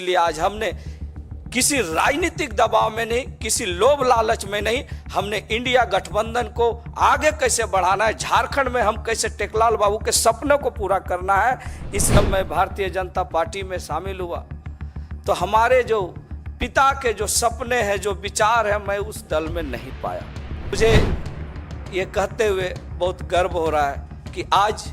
इसलिए आज हमने किसी राजनीतिक दबाव में नहीं, किसी लोभ लालच में नहीं, हमने इंडिया गठबंधन को आगे कैसे बढ़ाना है, झारखंड में हम कैसे टेकलाल बाबू के सपनों को पूरा करना है, इस समय मैं भारतीय जनता पार्टी में शामिल हुआ तो हमारे जो पिता के जो सपने हैं, जो विचार है, मैं उस दल में नहीं पाया। मुझे ये कहते हुए बहुत गर्व हो रहा है कि आज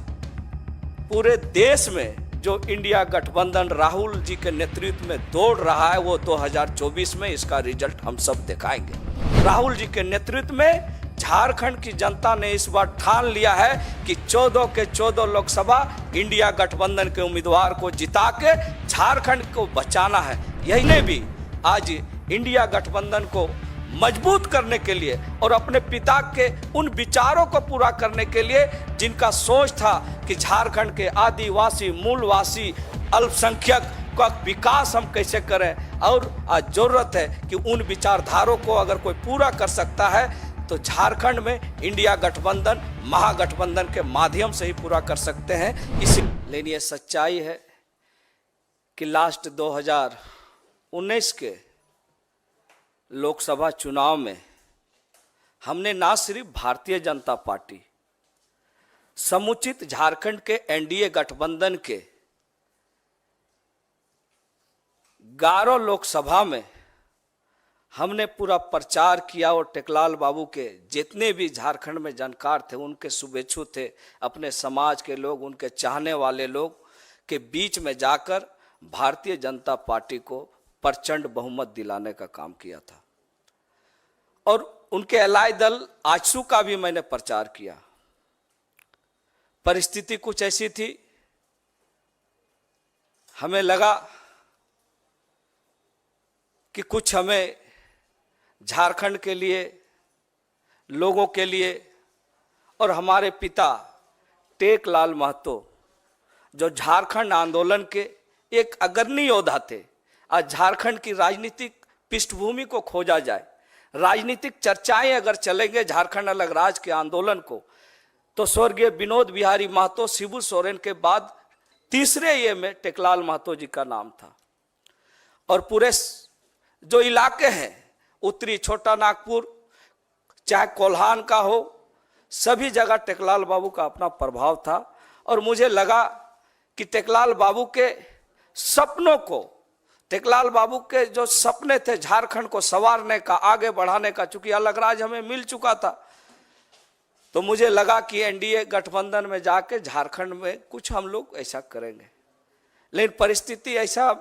पूरे देश में जो इंडिया गठबंधन राहुल जी के नेतृत्व में दौड़ रहा है, वो 2024 में इसका रिजल्ट हम सब दिखाएंगे। राहुल जी के नेतृत्व में झारखंड की जनता ने इस बार ठान लिया है कि 14 के 14 लोकसभा इंडिया गठबंधन के उम्मीदवार को जिता के झारखंड को बचाना है। यही ने भी आज इंडिया गठबंधन को मजबूत करने के लिए और अपने पिता के उन विचारों को पूरा करने के लिए, जिनका सोच था कि झारखंड के आदिवासी, मूलवासी, अल्पसंख्यक का विकास हम कैसे करें, और आज जरूरत है कि उन विचारधारों को अगर कोई पूरा कर सकता है तो झारखंड में इंडिया गठबंधन महागठबंधन के माध्यम से ही पूरा कर सकते हैं। लेकिन ये सच्चाई है कि लास्ट 2019 के लोकसभा चुनाव में हमने ना सिर्फ भारतीय जनता पार्टी, समुचित झारखंड के एनडीए गठबंधन के 11 लोकसभा में हमने पूरा प्रचार किया और टेकलाल बाबू के जितने भी झारखंड में जानकार थे, उनके शुभेच्छु थे, अपने समाज के लोग, उनके चाहने वाले लोग के बीच में जाकर भारतीय जनता पार्टी को प्रचंड बहुमत दिलाने का काम किया था। और उनके अलाय दल आजसू का भी मैंने प्रचार किया। परिस्थिति कुछ ऐसी थी, हमें लगा कि कुछ हमें झारखंड के लिए, लोगों के लिए, और हमारे पिता टेकलाल महतो जो झारखंड आंदोलन के एक अग्रणी योद्धा थे, आज झारखंड की राजनीतिक पृष्ठभूमि को खोजा जाए, राजनीतिक चर्चाएं अगर चलेंगे झारखंड अलग राज्य के आंदोलन को, तो स्वर्गीय विनोद बिहारी महतो, शिबू सोरेन के बाद तीसरे ये में टेकलाल महतो जी का नाम था। और पूरे जो इलाके हैं, उत्तरी छोटा नागपुर, चाहे कोल्हान का हो, सभी जगह टेकलाल बाबू का अपना प्रभाव था। और मुझे लगा कि टेकलाल बाबू के सपनों को, टेकलाल बाबू के जो सपने थे झारखंड को संवारने का, आगे बढ़ाने का, चूंकि अलग राज्य हमें मिल चुका था, तो मुझे लगा कि एनडीए गठबंधन में जाके झारखंड में कुछ हम लोग ऐसा करेंगे। लेकिन परिस्थिति ऐसा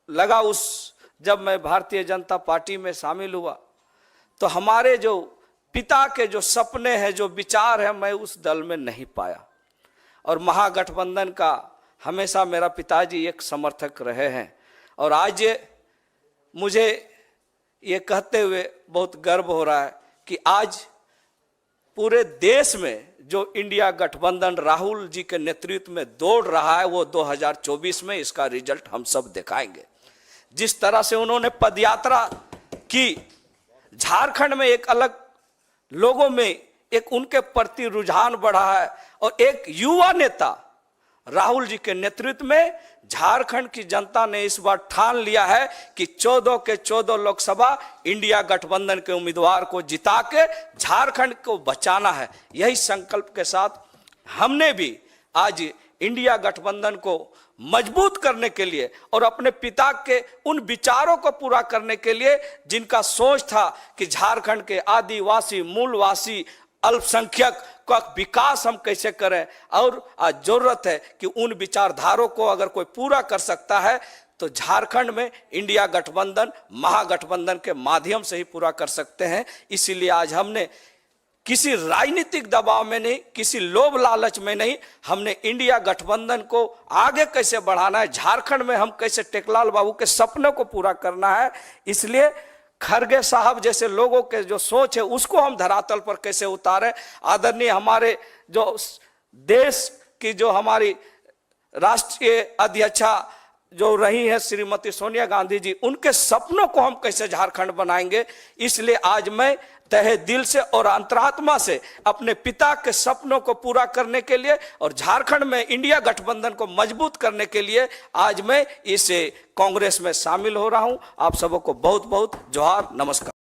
लगा जब मैं भारतीय जनता पार्टी में शामिल हुआ तो हमारे जो पिता के जो सपने हैं, जो विचार है, मैं उस दल में नहीं पाया। और महागठबंधन का हमेशा मेरा पिताजी एक समर्थक रहे हैं। और आज मुझे ये कहते हुए बहुत गर्व हो रहा है कि आज पूरे देश में जो इंडिया गठबंधन राहुल जी के नेतृत्व में दौड़ रहा है, वो 2024 में इसका रिजल्ट हम सब दिखाएंगे। जिस तरह से उन्होंने पदयात्रा की, झारखंड में एक अलग लोगों में एक उनके प्रति रुझान बढ़ा है, और एक युवा नेता राहुल जी के नेतृत्व में झारखंड की जनता ने इस बार ठान लिया है कि 14 के 14 लोकसभा इंडिया गठबंधन के उम्मीदवार को जिता के झारखंड को बचाना है। यही संकल्प के साथ हमने भी आज इंडिया गठबंधन को मजबूत करने के लिए और अपने पिता के उन विचारों को पूरा करने के लिए, जिनका सोच था कि झारखंड के आदिवासी, मूलवासी, अल्पसंख्यक का विकास हम कैसे करें, और आज जरूरत है कि उन विचारधारों को अगर कोई पूरा कर सकता है तो झारखंड में इंडिया गठबंधन महागठबंधन के माध्यम से ही पूरा कर सकते हैं। इसीलिए आज हमने किसी राजनीतिक दबाव में नहीं, किसी लोभ लालच में नहीं, हमने इंडिया गठबंधन को आगे कैसे बढ़ाना है, झारखंड में हम कैसे टेकलाल बाबू के सपनों को पूरा करना है, इसलिए खरगे साहब जैसे लोगों के जो सोच है उसको हम धरातल पर कैसे उतारें। आदरणीय हमारे जो देश की जो हमारी राष्ट्रीय अध्यक्षा जो रही है श्रीमती सोनिया गांधी जी, उनके सपनों को हम कैसे झारखंड बनाएंगे। इसलिए आज मैं तहे दिल से और अंतरात्मा से अपने पिता के सपनों को पूरा करने के लिए और झारखंड में इंडिया गठबंधन को मजबूत करने के लिए आज मैं इस कांग्रेस में शामिल हो रहा हूं। आप सबको बहुत बहुत जोहार, नमस्कार।